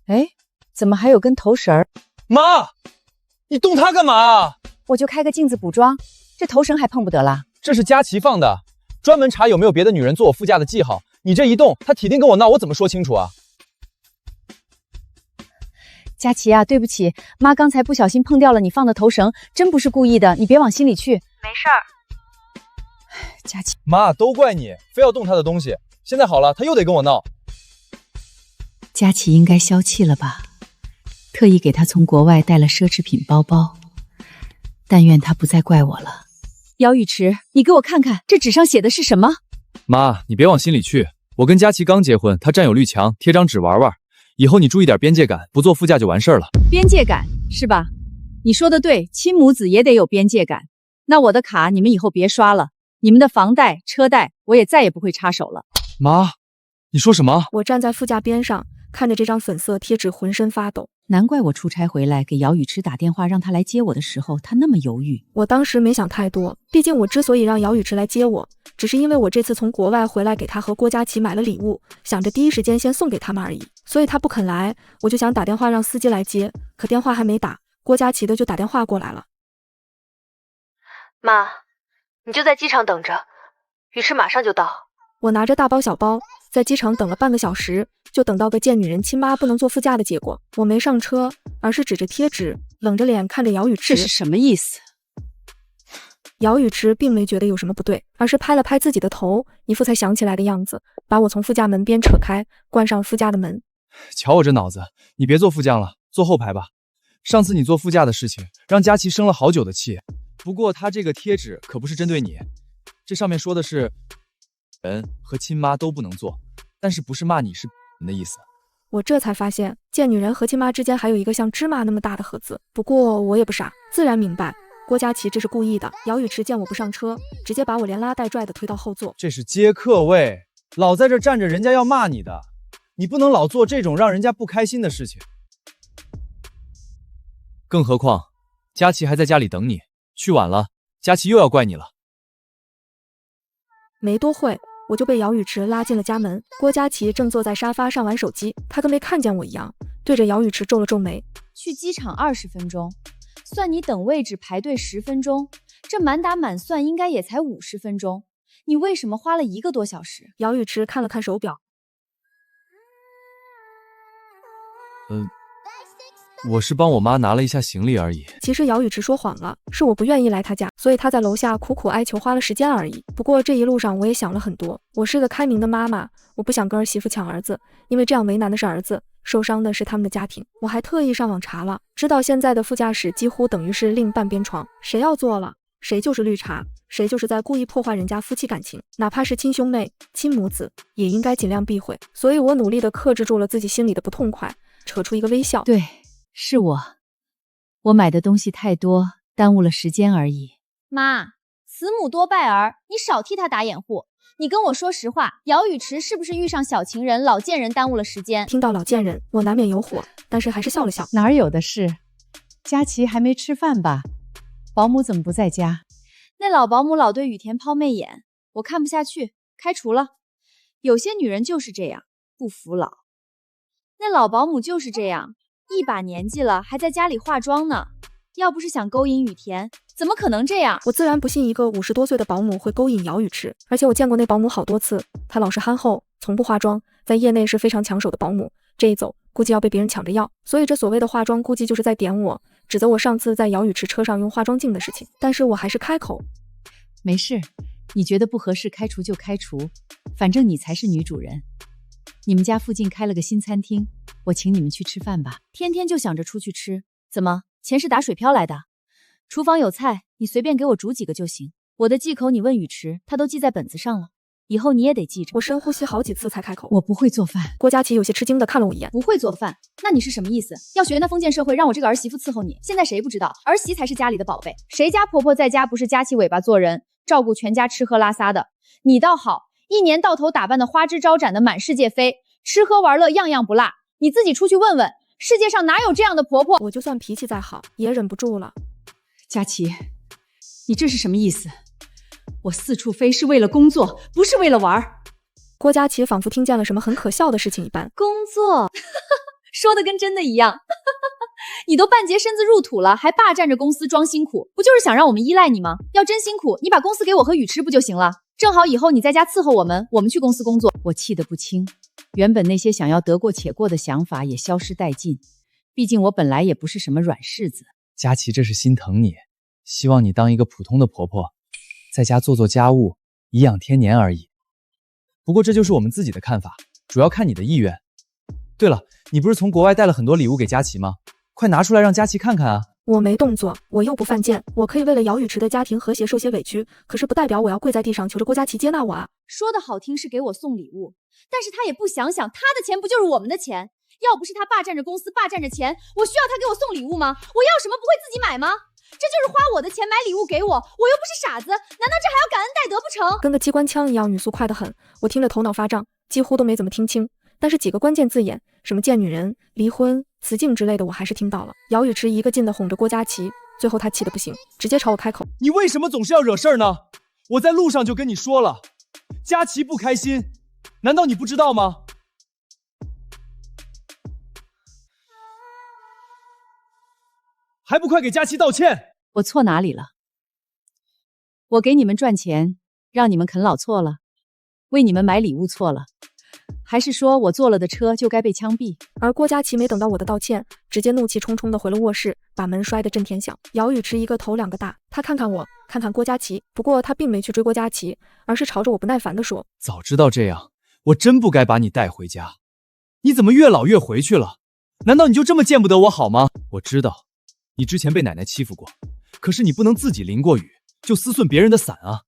哎，怎么还有根头绳儿？妈，你动它干嘛啊？我就开个镜子补妆，这头绳还碰不得啦？这是佳琪放的，专门查有没有别的女人坐我副驾的记号。你这一动，她铁定跟我闹，我怎么说清楚啊？佳琪啊，对不起，妈刚才不小心碰掉了你放的头绳，真不是故意的，你别往心里去。没事儿。佳琪，妈，都怪你，非要动她的东西。现在好了，她又得跟我闹。佳琪应该消气了吧？特意给她从国外带了奢侈品包包，但愿她不再怪我了。姚雨池，你给我看看，这纸上写的是什么？妈，你别往心里去。我跟佳琪刚结婚，她占有绿墙，贴张纸玩玩。以后你注意点边界感，不坐副驾就完事儿了。边界感是吧？你说的对，亲母子也得有边界感。那我的卡你们以后别刷了，你们的房贷、车贷我也再也不会插手了。妈，你说什么？我站在副驾边上，看着这张粉色贴纸，浑身发抖。难怪我出差回来给姚雨池打电话让他来接我的时候，他那么犹豫。我当时没想太多，毕竟我之所以让姚雨池来接我，只是因为我这次从国外回来给他和郭佳琪买了礼物，想着第一时间先送给他们而已。所以他不肯来，我就想打电话让司机来接，可电话还没打，郭佳琪的就打电话过来了。妈，你就在机场等着，雨池马上就到。我拿着大包小包在机场等了半个小时，就等到个见女人亲妈不能坐副驾的结果。我没上车，而是指着贴纸，冷着脸看着姚雨池。这是什么意思？姚雨池并没觉得有什么不对，而是拍了拍自己的头，一副才想起来的样子，把我从副驾门边扯开，关上副驾的门。瞧我这脑子，你别坐副驾了，坐后排吧。上次你坐副驾的事情，让佳琪生了好久的气。不过他这个贴纸可不是针对你，这上面说的是人和亲妈都不能坐，但是不是骂你是人的意思。我这才发现，见女人和亲妈之间还有一个像芝麻那么大的盒子。不过我也不傻，自然明白郭佳琪这是故意的。姚雨池见我不上车，直接把我连拉带拽的推到后座。这是接客位，老在这站着，人家要骂你的，你不能老做这种让人家不开心的事情。更何况，佳琪还在家里等你，去晚了，佳琪又要怪你了。没多会，我就被姚雨池拉进了家门。郭佳琪正坐在沙发上玩手机，他跟没看见我一样，对着姚雨池皱了皱眉。去机场20分钟，算你等位置排队10分钟，这满打满算应该也才50分钟，你为什么花了1个多小时？姚雨池看了看手表，我是帮我妈拿了一下行李而已。其实姚雨池说谎了，是我不愿意来他家，所以他在楼下苦苦哀求，花了时间而已。不过这一路上我也想了很多，我是个开明的妈妈，我不想跟儿媳妇抢儿子，因为这样为难的是儿子，受伤的是他们的家庭。我还特意上网查了，知道现在的副驾驶几乎等于是另半边床，谁要坐了，谁就是绿茶，谁就是在故意破坏人家夫妻感情，哪怕是亲兄妹、亲母子，也应该尽量避讳。所以我努力地克制住了自己心里的不痛快，扯出一个微笑。对，是我买的东西太多，耽误了时间而已。妈，慈母多败儿，你少替他打掩护。你跟我说实话，姚雨池是不是遇上小情人、老贱人耽误了时间？听到老贱人，我难免有火，但是还是笑了笑。哪儿有的是，佳琪还没吃饭吧？保姆怎么不在家？那老保姆老对雨田抛媚眼，我看不下去，开除了。有些女人就是这样，不服老。那老保姆就是这样，一把年纪了还在家里化妆呢。要不是想勾引雨田，怎么可能这样？我自然不信一个50多岁的保姆会勾引姚雨池，而且我见过那保姆好多次，她老实憨厚，从不化妆，在业内是非常抢手的保姆。这一走，估计要被别人抢着要，所以这所谓的化妆，估计就是在点我，指责我上次在姚雨池车上用化妆镜的事情。但是我还是开口，没事，你觉得不合适开除就开除，反正你才是女主人。你们家附近开了个新餐厅，我请你们去吃饭吧。天天就想着出去吃，怎么钱是打水漂来的？厨房有菜，你随便给我煮几个就行。我的忌口你问雨池，他都记在本子上了，以后你也得记着。我深呼吸好几次才开口，我不会做饭。郭佳琪有些吃惊的看了我一眼，不会做饭？那你是什么意思？要学那封建社会，让我这个儿媳妇伺候你？现在谁不知道儿媳才是家里的宝贝？谁家婆婆在家不是夹起尾巴做人，照顾全家吃喝拉撒的？你倒好，一年到头打扮的花枝招展的满世界飞，吃喝玩乐样样不落。你自己出去问问，世界上哪有这样的婆婆？我就算脾气再好，也忍不住了。佳琪，你这是什么意思？我四处飞是为了工作，不是为了玩。郭佳琪仿佛听见了什么很可笑的事情一般。工作说的跟真的一样。你都半截身子入土了，还霸占着公司装辛苦，不就是想让我们依赖你吗？要真辛苦，你把公司给我和雨吃不就行了？正好以后你在家伺候我们，我们去公司工作。我气得不轻，原本那些想要得过且过的想法也消失殆尽。毕竟我本来也不是什么软柿子。佳琪这是心疼你，希望你当一个普通的婆婆，在家做做家务，颐养天年而已。不过这就是我们自己的看法，主要看你的意愿。对了，你不是从国外带了很多礼物给佳琪吗？快拿出来让佳琪看看啊！我没动作，我又不犯贱，我可以为了姚雨池的家庭和谐受些委屈，可是不代表我要跪在地上求着郭佳琪接纳我啊！说的好听是给我送礼物，但是他也不想想，他的钱不就是我们的钱？要不是他霸占着公司，霸占着钱，我需要他给我送礼物吗？我要什么不会自己买吗？这就是花我的钱买礼物给我，我又不是傻子，难道这还要感恩戴德不成？跟个机关枪一样，语速快得很，我听着头脑发胀，几乎都没怎么听清，但是几个关键字眼，什么贱女人、离婚、雌竞之类的，我还是听到了。姚雨池一个劲的哄着郭佳琪，最后他气得不行，直接朝我开口：你为什么总是要惹事儿呢？我在路上就跟你说了，佳琪不开心，难道你不知道吗？还不快给佳琪道歉！我错哪里了？我给你们赚钱，让你们啃老错了？为你们买礼物错了？还是说我坐了的车就该被枪毙？而郭佳琪没等到我的道歉，直接怒气冲冲的回了卧室，把门摔得震天响。姚雨池一个头两个大，他看看我，看看郭佳琪，不过他并没去追郭佳琪，而是朝着我不耐烦地说：早知道这样，我真不该把你带回家。你怎么越老越回去了？难道你就这么见不得我好吗？我知道你之前被奶奶欺负过，可是你不能自己淋过雨就撕碎别人的伞啊！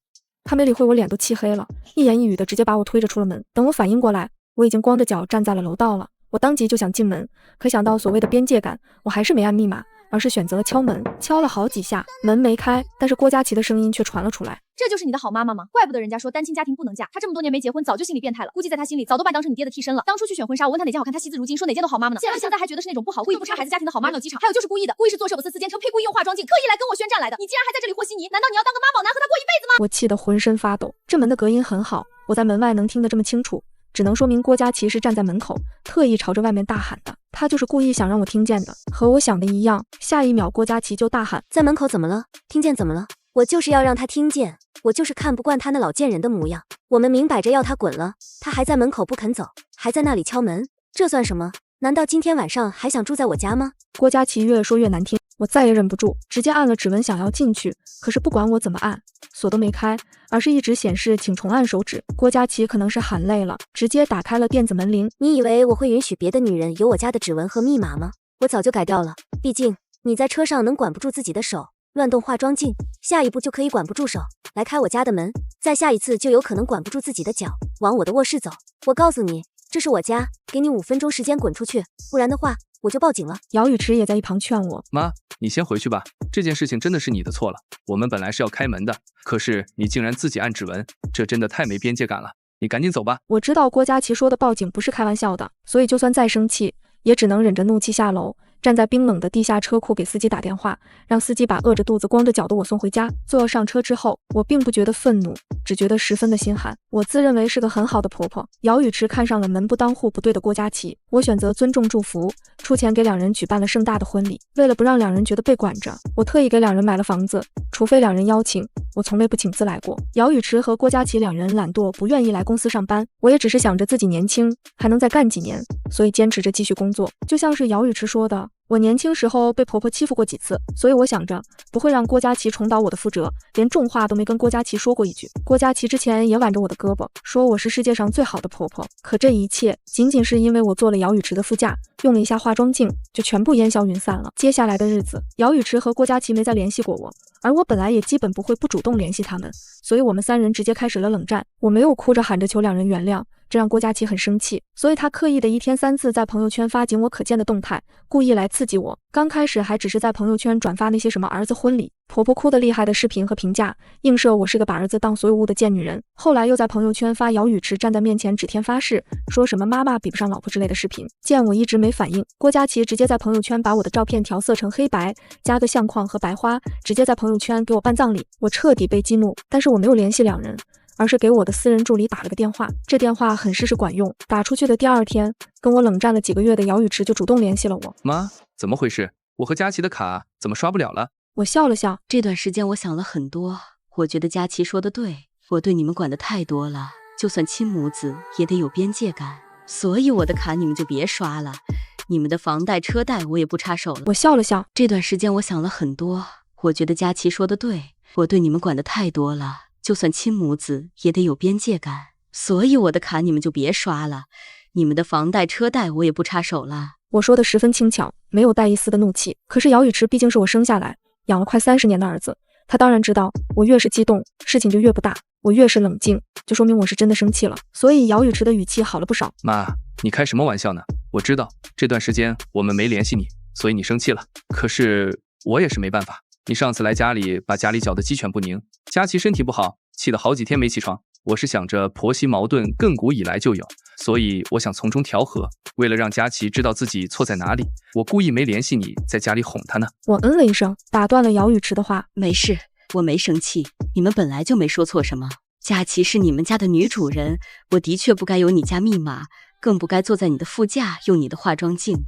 他没理会我，脸都气黑了，一言一语的直接把我推着出了门。等我反应过来，我已经光着脚站在了楼道了。我当即就想进门，可想到所谓的边界感，我还是没按密码，而是选择了敲门。敲了好几下，门没开，但是郭佳琪的声音却传了出来。这就是你的好妈妈吗？怪不得人家说单亲家庭不能嫁，她这么多年没结婚，早就心理变态了。估计在她心里，早都把你当成你爹的替身了。当初去选婚纱，我问她哪件好看，她惜字如金，说哪件都好妈妈呢。现在还觉得是那种不好、故意不差孩子家庭的好妈妈有几场？还有就是故意的，故意是做事不丝丝奸称，呸，故意用化妆镜，刻意来跟我宣战来的。你既然还在这里和稀泥，难道你要当个妈宝男和他过一辈子吗？我气得浑身发抖。这门的隔音很好，我在门外能听得这么清楚，只能说明郭佳琪是站在门口，特意朝着外面大喊的。他就是故意想让我听见的，和我想的一样。下一秒，郭佳琪就大喊：在门口怎么了？听见怎么了？我就是要让他听见，我就是看不惯他那老贱人的模样。我们明摆着要他滚了，他还在门口不肯走，还在那里敲门，这算什么？难道今天晚上还想住在我家吗？郭佳琪越说越难听，我再也忍不住，直接按了指纹想要进去，可是不管我怎么按，锁都没开，而是一直显示请重按手指。郭佳琪可能是喊累了，直接打开了电子门铃。你以为我会允许别的女人有我家的指纹和密码吗？我早就改掉了，毕竟你在车上能管不住自己的手，乱动化妆镜，下一步就可以管不住手来开我家的门，再下一次就有可能管不住自己的脚往我的卧室走。我告诉你，这是我家，给你5分钟时间滚出去，不然的话我就报警了。姚雨池也在一旁劝我：妈，你先回去吧，这件事情真的是你的错了，我们本来是要开门的，可是你竟然自己按指纹，这真的太没边界感了，你赶紧走吧。我知道郭佳琪说的报警不是开玩笑的，所以就算再生气，也只能忍着怒气下楼，站在冰冷的地下车库给司机打电话，让司机把饿着肚子光着脚的我送回家。坐上车之后，我并不觉得愤怒，只觉得十分的心寒。我自认为是个很好的婆婆，姚雨池看上了门不当户不对的郭佳琪，我选择尊重祝福，出钱给两人举办了盛大的婚礼。为了不让两人觉得被管着，我特意给两人买了房子，除非两人邀请，我从未不请自来过。姚雨池和郭佳琪两人懒惰，不愿意来公司上班，我也只是想着自己年轻，还能再干几年，所以坚持着继续工作。就像是姚雨池说的，我年轻时候被婆婆欺负过几次，所以我想着不会让郭佳琪重蹈我的覆辙，连重话都没跟郭佳琪说过一句。郭佳琪之前也挽着我的胳膊，说我是世界上最好的婆婆，可这一切仅仅是因为我坐了姚雨池的副驾，用了一下化妆镜，就全部烟消云散了。接下来的日子，姚雨池和郭佳琪没再联系过我，而我本来也基本不会不主动联系他们，所以我们三人直接开始了冷战。我没有哭着喊着求两人原谅，这让郭佳琪很生气，所以他刻意的一天3次在朋友圈发仅我可见的动态，故意来刺激我。刚开始还只是在朋友圈转发那些什么儿子婚礼、婆婆哭得厉害的视频和评价，映射我是个把儿子当所有物的贱女人。后来又在朋友圈发姚雨池站在面前指天发誓，说什么妈妈比不上老婆之类的视频。见我一直没反应，郭佳琪直接在朋友圈把我的照片调色成黑白，加个相框和白花，直接在朋友圈给我办葬礼。我彻底被激怒，但是我没有联系两人，而是给我的私人助理打了个电话。这电话很是管用，打出去的第2天，跟我冷战了几个月的姚雨池就主动联系了我。妈，怎么回事？我和佳琪的卡怎么刷不了了？我笑了笑，这段时间我想了很多，我觉得佳琪说的对，我对你们管的太多了，就算亲母子也得有边界感，所以我的卡你们就别刷了，你们的房贷车贷我也不插手了。我笑了笑，这段时间我想了很多，我觉得佳琪说的对，我对你们管的太多了，就算亲母子也得有边界感，所以我的卡你们就别刷了，你们的房贷车贷我也不插手了。我说的十分轻巧，没有带一丝的怒气。可是姚雨池毕竟是我生下来养了快30年的儿子，他当然知道我越是激动，事情就越不大，我越是冷静，就说明我是真的生气了。所以姚雨池的语气好了不少。妈，你开什么玩笑呢？我知道这段时间我们没联系你，所以你生气了。可是我也是没办法，你上次来家里把家里搅得鸡犬不宁，佳琪身体不好，气得好几天没起床。我是想着婆媳矛盾亘古以来就有，所以我想从中调和。为了让佳琪知道自己错在哪里，我故意没联系你，在家里哄她呢。我嗯了一声，打断了姚雨池的话。没事，我没生气，你们本来就没说错什么。佳琪是你们家的女主人，我的确不该有你家密码，更不该坐在你的副驾用你的化妆镜。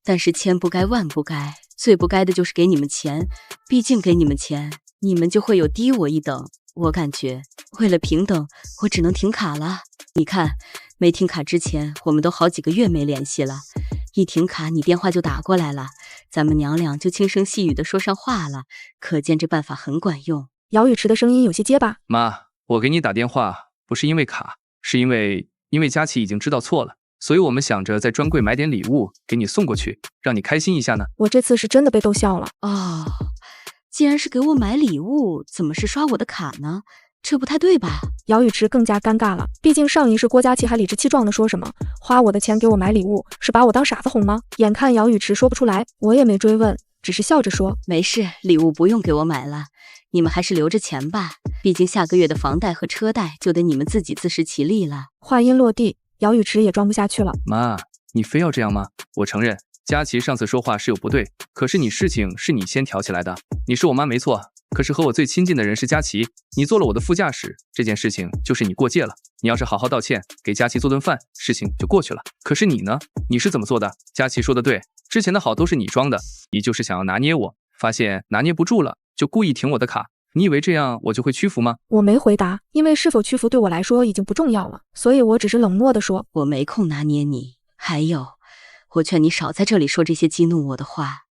但是千不该万不该，最不该的就是给你们钱，毕竟给你们钱，你们就会有低我一等。我感觉为了平等，我只能停卡了。你看，没停卡之前，我们都好几个月没联系了，一停卡你电话就打过来了，咱们娘俩就轻声细语的说上话了，可见这办法很管用。姚雨池的声音有些结巴。妈，我给你打电话不是因为卡，是因为佳琪已经知道错了，所以我们想着在专柜买点礼物给你送过去，让你开心一下呢。我这次是真的被逗笑了。哦，既然是给我买礼物，怎么是刷我的卡呢？这不太对吧？姚雨池更加尴尬了，毕竟上一世郭佳琪还理直气壮地说什么花我的钱给我买礼物，是把我当傻子哄吗？眼看姚雨池说不出来，我也没追问，只是笑着说，没事，礼物不用给我买了，你们还是留着钱吧，毕竟下个月的房贷和车贷就得你们自己自食其力了。话音落地，姚雨池也装不下去了。妈，你非要这样吗？我承认佳琪上次说话是有不对，可是事情是你先挑起来的，你是我妈没错，可是和我最亲近的人是佳琪，你坐了我的副驾驶，这件事情就是你过界了。你要是好好道歉，给佳琪做顿饭，事情就过去了。可是你呢？你是怎么做的？佳琪说的对，之前的好都是你装的，你就是想要拿捏我，发现拿捏不住了，就故意停我的卡。你以为这样我就会屈服吗？我没回答，因为是否屈服对我来说已经不重要了，所以我只是冷漠地说，我没空拿捏你。还有，我劝你少在这里说这些激怒我的话，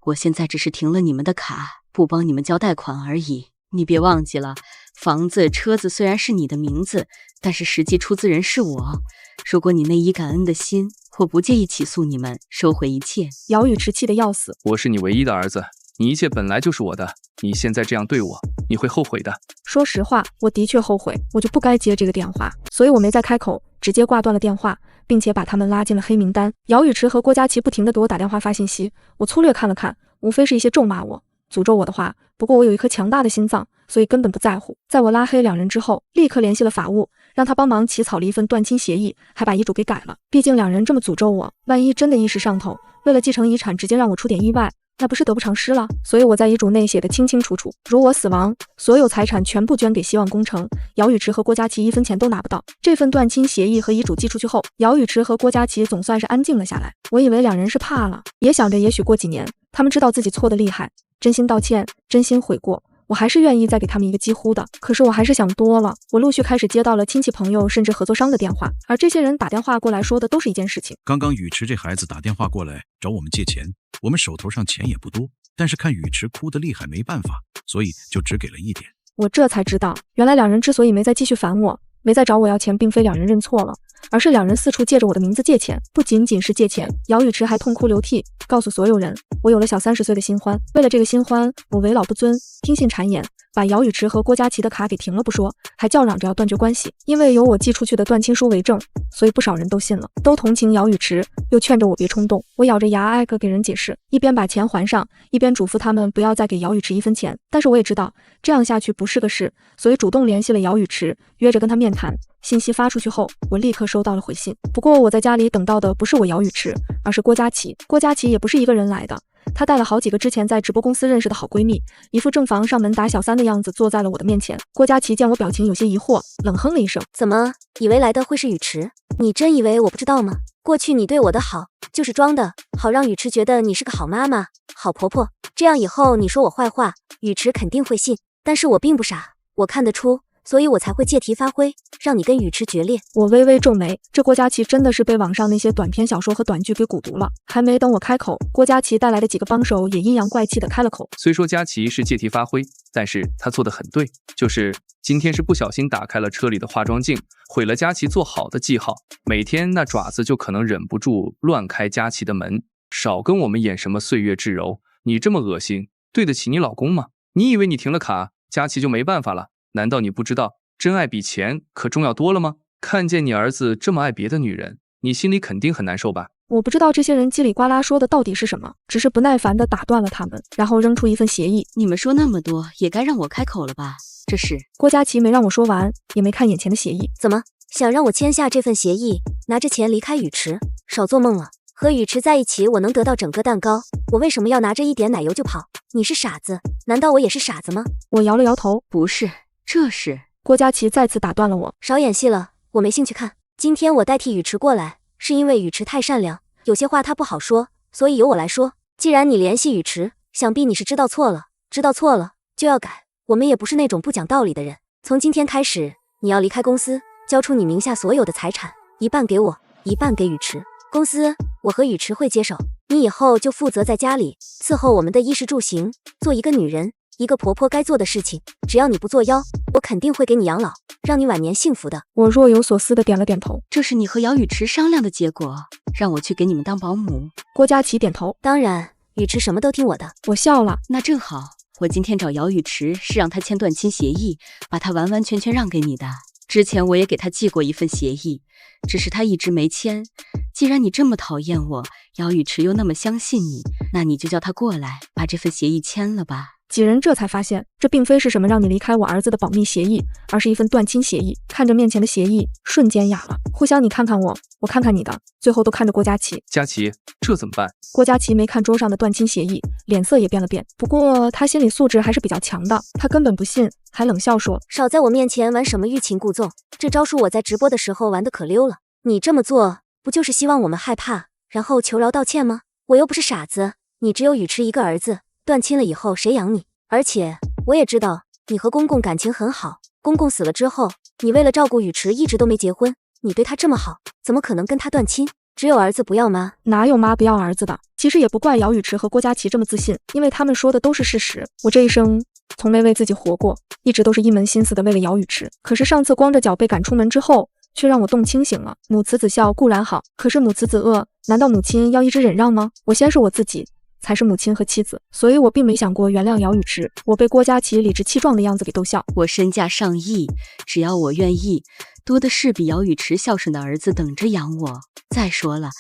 我现在只是停了你们的卡，不帮你们交贷款而已。你别忘记了，房子车子虽然是你的名字，但是实际出资人是我。如果你内以感恩的心，我不介意起诉你们，收回一切。姚雨池气得要死。我是你唯一的儿子，你一切本来就是我的，你现在这样对我，你会后悔的。说实话，我的确后悔，我就不该接这个电话，所以我没再开口，直接挂断了电话，并且把他们拉进了黑名单。姚雨池和郭佳琪不停地给我打电话发信息，我粗略看了看，无非是一些咒骂我、诅咒我的话。不过我有一颗强大的心脏，所以根本不在乎。在我拉黑2人之后，立刻联系了法务，让他帮忙起草了一份断亲协议，还把遗嘱给改了。毕竟2人这么诅咒我，万一真的一时上头，为了继承遗产直接让我出点意外，那不是得不偿失了。所以我在遗嘱内写的清清楚楚，如我死亡，所有财产全部捐给希望工程，姚雨池和郭佳琪1分钱都拿不到。这份断亲协议和遗嘱寄出去后，姚雨池和郭佳琪总算是安静了下来。我以为2人是怕了，也想着也许过几年，他们知道自己错的厉害，真心道歉，真心悔过，我还是愿意再给他们一个几乎的。可是我还是想多了，我陆续开始接到了亲戚朋友甚至合作商的电话，而这些人打电话过来说的都是一件事情。刚刚雨池这孩子打电话过来找我们借钱，我们手头上钱也不多，但是看雨池哭得厉害没办法，所以就只给了1点。我这才知道，原来2人之所以没再继续烦我，没再找我要钱，并非2人认错了，而是2人四处借着我的名字借钱。不仅仅是借钱，姚雨池还痛哭流涕，告诉所有人，我有了小30岁的新欢。为了这个新欢，我为老不尊，听信谗言，把姚雨池和郭佳琪的卡给停了不说，还叫嚷着要断绝关系。因为有我寄出去的断亲书为证，所以不少人都信了，都同情姚雨池，又劝着我别冲动。我咬着牙挨个给人解释，一边把钱还上，一边嘱咐他们不要再给姚雨池1分钱。但是我也知道这样下去不是个事，所以主动联系了姚雨池，约着跟他面谈。信息发出去后，我立刻收到了回信。不过我在家里等到的不是我姚雨池，而是郭佳琪。郭佳琪也不是一个人来的，她带了好几个之前在直播公司认识的好闺蜜，一副正房上门打小三的样子坐在了我的面前。郭佳琪见我表情有些疑惑，冷哼了一声：怎么以为来的会是雨池？你真以为我不知道吗？过去你对我的好就是装的，好让雨池觉得你是个好妈妈、好婆婆，这样以后你说我坏话，雨池肯定会信。但是我并不傻，我看得出，所以我才会借题发挥，让你跟雨池决裂。我微微皱眉，这郭佳琪真的是被网上那些短篇小说和短剧给蛊毒了。还没等我开口，郭佳琪带来的几个帮手也阴阳怪气的开了口。虽说佳琪是借题发挥，但是她做得很对，就是今天是不小心打开了车里的化妆镜，毁了佳琪做好的记号。每天那爪子就可能忍不住乱开佳琪的门。少跟我们演什么岁月至柔，你这么恶心，对得起你老公吗？你以为你停了卡，佳琪就没办法了？难道你不知道真爱比钱可重要多了吗？看见你儿子这么爱别的女人，你心里肯定很难受吧？我不知道这些人叽里呱啦说的到底是什么，只是不耐烦地打断了他们，然后扔出一份协议。你们说那么多，也该让我开口了吧？这是……郭佳琪没让我说完，也没看眼前的协议。怎么想让我签下这份协议，拿着钱离开雨池？少做梦了！和雨池在一起，我能得到整个蛋糕，我为什么要拿着一点奶油就跑？你是傻子？难道我也是傻子吗？我摇了摇头，不是，这是……郭佳琪再次打断了我。少演戏了，我没兴趣看。今天我代替雨池过来，是因为雨池太善良，有些话他不好说，所以由我来说。既然你联系雨池，想必你是知道错了，知道错了就要改。我们也不是那种不讲道理的人。从今天开始，你要离开公司，交出你名下所有的财产，一半给我，一半给雨池。公司我和雨池会接手，你以后就负责在家里伺候我们的衣食住行，做一个女人，一个婆婆该做的事情。只要你不作妖，我肯定会给你养老，让你晚年幸福的。我若有所思的点了点头。这是你和姚雨池商量的结果，让我去给你们当保姆。郭佳琪点头。当然，雨池什么都听我的。我笑了。那正好，我今天找姚雨池是让他签断亲协议，把他完完全全让给你的。之前我也给他寄过一份协议，只是他一直没签。既然你这么讨厌我，姚雨池又那么相信你，那你就叫他过来，把这份协议签了吧。几人这才发现，这并非是什么让你离开我儿子的保密协议，而是一份断亲协议。看着面前的协议，瞬间哑了。互相你看看我，我看看你的，最后都看着郭佳琪。佳琪，这怎么办？郭佳琪没看桌上的断亲协议，脸色也变了变。不过他心理素质还是比较强的，他根本不信，还冷笑说：少在我面前玩什么欲擒故纵，这招数我在直播的时候玩得可溜了。你这么做，不就是希望我们害怕，然后求饶道歉吗？我又不是傻子，你只有雨池一个儿子，断亲了以后谁养你？而且我也知道你和公公感情很好，公公死了之后，你为了照顾雨池一直都没结婚。你对他这么好，怎么可能跟他断亲？只有儿子不要妈？哪有妈不要儿子的？其实也不怪姚雨池和郭佳琪这么自信，因为他们说的都是事实。我这一生从没为自己活过，一直都是一门心思的为了姚雨池。可是上次光着脚被赶出门之后，却让我动清醒了。母慈子孝固然好，可是母慈子恶，难道母亲要一直忍让吗？我先说我自己才是母亲和妻子，所以我并没想过原谅姚雨池。我被郭佳琪理直气壮的样子给逗笑。我身价上亿，只要我愿意，多的是比姚雨池孝顺的儿子等着养我。再说了，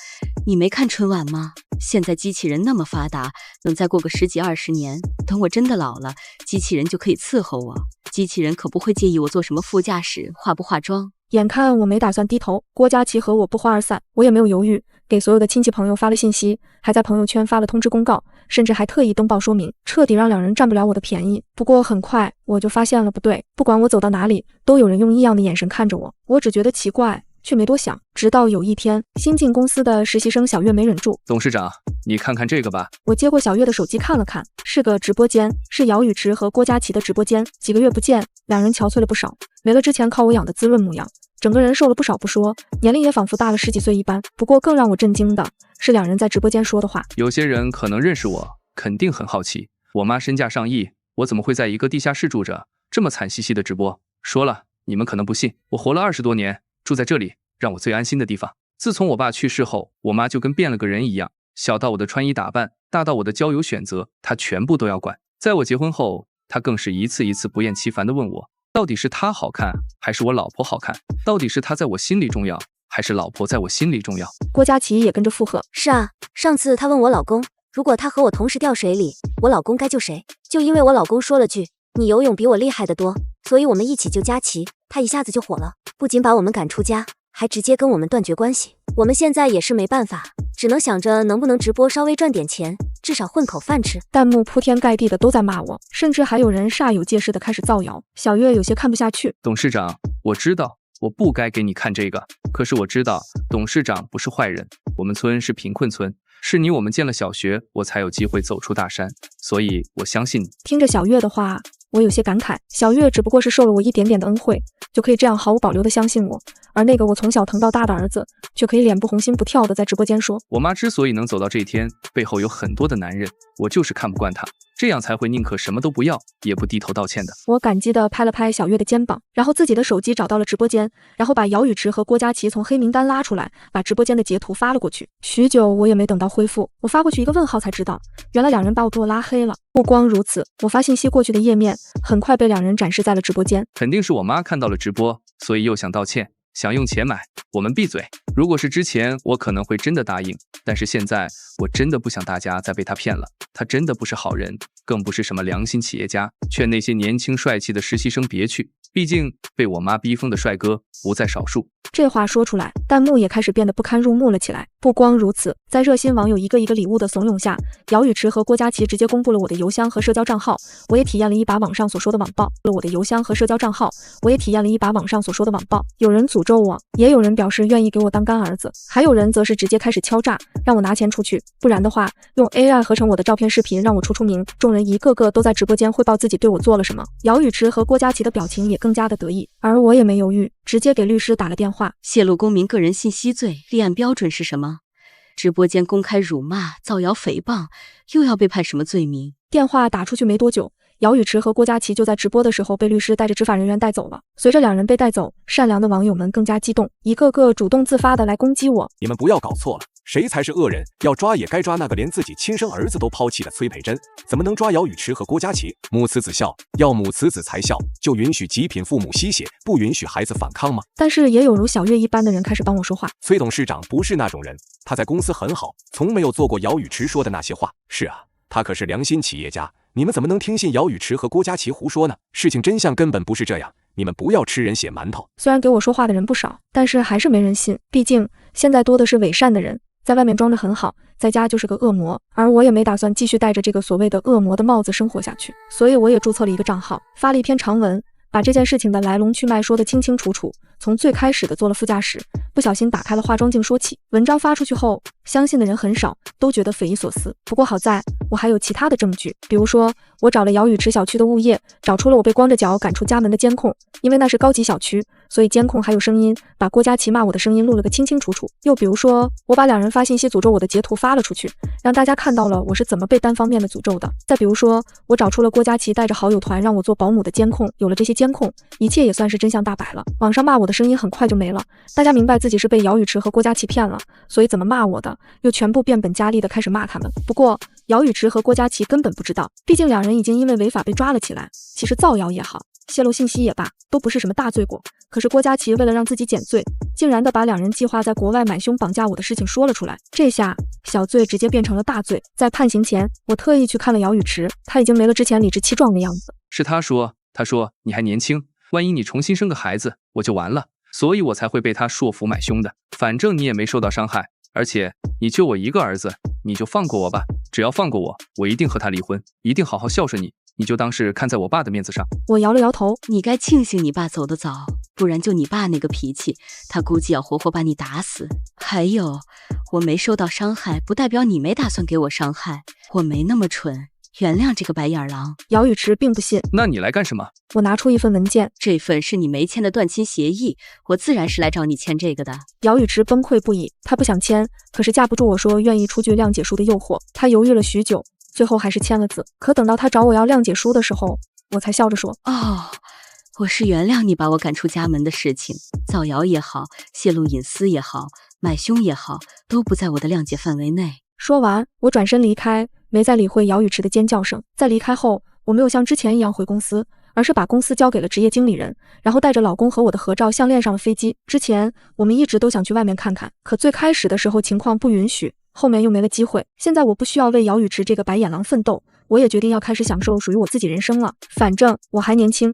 你没看春晚吗？现在机器人那么发达，能再过个10几20年，等我真的老了，机器人就可以伺候我。机器人可不会介意我做什么副驾驶，化不化妆。眼看我没打算低头，郭佳琪和我不欢而散，我也没有犹豫，给所有的亲戚朋友发了信息，还在朋友圈发了通知公告，甚至还特意登报说明，彻底让两人占不了我的便宜。不过很快我就发现了不对，不管我走到哪里，都有人用异样的眼神看着我，我只觉得奇怪，却没多想。直到有一天，新进公司的实习生小月没忍住：董事长，你看看这个吧。我接过小月的手机看了看，是个直播间，是姚雨池和郭佳琪的直播间。几个月不见，两人憔悴了不少，没了之前靠我养的滋润模样，整个人瘦了不少不说，年龄也仿佛大了10几岁一般。不过更让我震惊的是两人在直播间说的话。有些人可能认识我，肯定很好奇，我妈身价上亿，我怎么会在一个地下室住着，这么惨兮兮的直播？说了，你们可能不信，我活了20多年，住在这里，让我最安心的地方。自从我爸去世后，我妈就跟变了个人一样，小到我的穿衣打扮，大到我的交友选择，她全部都要管。在我结婚后，她更是一次一次不厌其烦地问我，到底是她好看，还是我老婆好看？到底是她在我心里重要，还是老婆在我心里重要？郭佳琪也跟着附和。是啊，上次她问我老公，如果他和我同时掉水里，我老公该救谁？就因为我老公说了句你游泳比我厉害得多，所以我们一起救佳琪，他一下子就火了，不仅把我们赶出家，还直接跟我们断绝关系。我们现在也是没办法，只能想着能不能直播稍微赚点钱，至少混口饭吃。弹幕铺天盖地的都在骂我，甚至还有人煞有介事的开始造谣。小月有些看不下去，董事长，我知道我不该给你看这个，可是我知道董事长不是坏人，我们村是贫困村，是你我们建了小学，我才有机会走出大山，所以我相信你。听着小月的话，我有些感慨，小月只不过是受了我一点点的恩惠，就可以这样毫无保留的相信我，而那个我从小疼到大的儿子，却可以脸不红心不跳的在直播间说，我妈之所以能走到这一天，背后有很多的男人，我就是看不惯她，这样才会宁可什么都不要，也不低头道歉的。我感激的拍了拍小月的肩膀，然后自己的手机找到了直播间，然后把姚雨池和郭佳琪从黑名单拉出来，把直播间的截图发了过去。许久我也没等到恢复，我发过去一个问号才知道，原来两人把我给我拉黑了。不光如此，我发信息过去的页面很快被两人展示在了直播间。肯定是我妈看到了直播，所以又想道歉，想用钱买我们闭嘴。如果是之前，我可能会真的答应，但是现在我真的不想大家再被他骗了，他真的不是好人，更不是什么良心企业家。劝那些年轻帅气的实习生别去，毕竟被我妈逼疯的帅哥不在少数。这话说出来，弹幕也开始变得不堪入目了起来。不光如此，在热心网友一个一个礼物的怂恿下，姚雨池和郭佳琪直接公布了我的邮箱和社交账号，我也体验了一把网上所说的网暴。有人诅咒我，也有人表示愿意给我当干儿子，还有人则是直接开始敲诈，让我拿钱出去，不然的话用 AI 合成我的照片视频让我出名。众人一个个都在直播间汇报自己对我做了什么。姚雨池和郭佳琪的表情也更加的得意，而我也没犹豫，直接给律师打了电话。泄露公民个人信息罪立案标准是什么？直播间公开辱骂、造谣诽谤，又要被判什么罪名？电话打出去没多久，姚雨池和郭佳琪就在直播的时候被律师带着执法人员带走了。随着两人被带走，善良的网友们更加激动，一个个主动自发的来攻击我。你们不要搞错了，谁才是恶人？要抓也该抓那个连自己亲生儿子都抛弃的崔培珍，怎么能抓姚雨池和郭佳琪？母慈子孝，要母慈子才孝，就允许极品父母吸血，不允许孩子反抗吗？但是也有如小月一般的人开始帮我说话。崔董事长不是那种人，他在公司很好，从没有做过姚雨池说的那些话。是啊，他可是良心企业家，你们怎么能听信姚雨池和郭佳琪胡说呢？事情真相根本不是这样，你们不要吃人血馒头。虽然给我说话的人不少，但是还是没人信，毕竟现在多的是伪善的人，在外面装得很好，在家就是个恶魔。而我也没打算继续戴着这个所谓的恶魔的帽子生活下去，所以我也注册了一个账号，发了一篇长文，把这件事情的来龙去脉说得清清楚楚，从最开始的坐了副驾驶，不小心打开了化妆镜说起。文章发出去后，相信的人很少，都觉得匪夷所思。不过好在我还有其他的证据，比如说我找了姚雨池小区的物业，找出了我被光着脚赶出家门的监控，因为那是高级小区，所以监控还有声音，把郭佳琪骂我的声音录了个清清楚楚。又比如说我把两人发信息诅咒我的截图发了出去，让大家看到了我是怎么被单方面的诅咒的。再比如说我找出了郭佳琪带着好友团让我做保姆的监控，有了这些监控，一切也算是真相大白了。网上骂我的声音很快就没了，大家明白自己是被姚雨池和郭佳琪骗了，所以怎么骂我的又全部变本加厉的开始骂他们。不过姚雨池和郭佳琪根本不知道，毕竟两人已经因为违法被抓了起来。其实造谣也好，泄露信息也罢，都不是什么大罪过。可是郭佳琪为了让自己减罪，竟然的把两人计划在国外买凶绑架我的事情说了出来，这下小罪直接变成了大罪。在判刑前，我特意去看了姚雨池，他已经没了之前理直气壮的样子。是他说你还年轻，万一你重新生个孩子，我就完了，所以我才会被他说服买凶的。反正你也没受到伤害，而且你就我一个儿子，你就放过我吧。只要放过我，我一定和他离婚，一定好好孝顺你。你就当是看在我爸的面子上。我摇了摇头，你该庆幸你爸走得早，不然就你爸那个脾气，他估计要活活把你打死。还有，我没受到伤害，不代表你没打算给我伤害，我没那么蠢。原谅这个白眼狼。姚雨池并不信。那你来干什么？我拿出一份文件，这份是你没签的断亲协议，我自然是来找你签这个的。姚雨池崩溃不已，他不想签，可是架不住我说愿意出具谅解书的诱惑，他犹豫了许久，最后还是签了字。可等到他找我要谅解书的时候，我才笑着说：哦，我是原谅你把我赶出家门的事情，造谣也好，泄露隐私也好，买凶也好，都不在我的谅解范围内。说完，我转身离开，没再理会姚雨池的尖叫声。在离开后，我没有像之前一样回公司，而是把公司交给了职业经理人，然后带着老公和我的合照项链上了飞机。之前我们一直都想去外面看看，可最开始的时候情况不允许，后面又没了机会。现在我不需要为姚雨池这个白眼狼奋斗，我也决定要开始享受属于我自己人生了。反正我还年轻。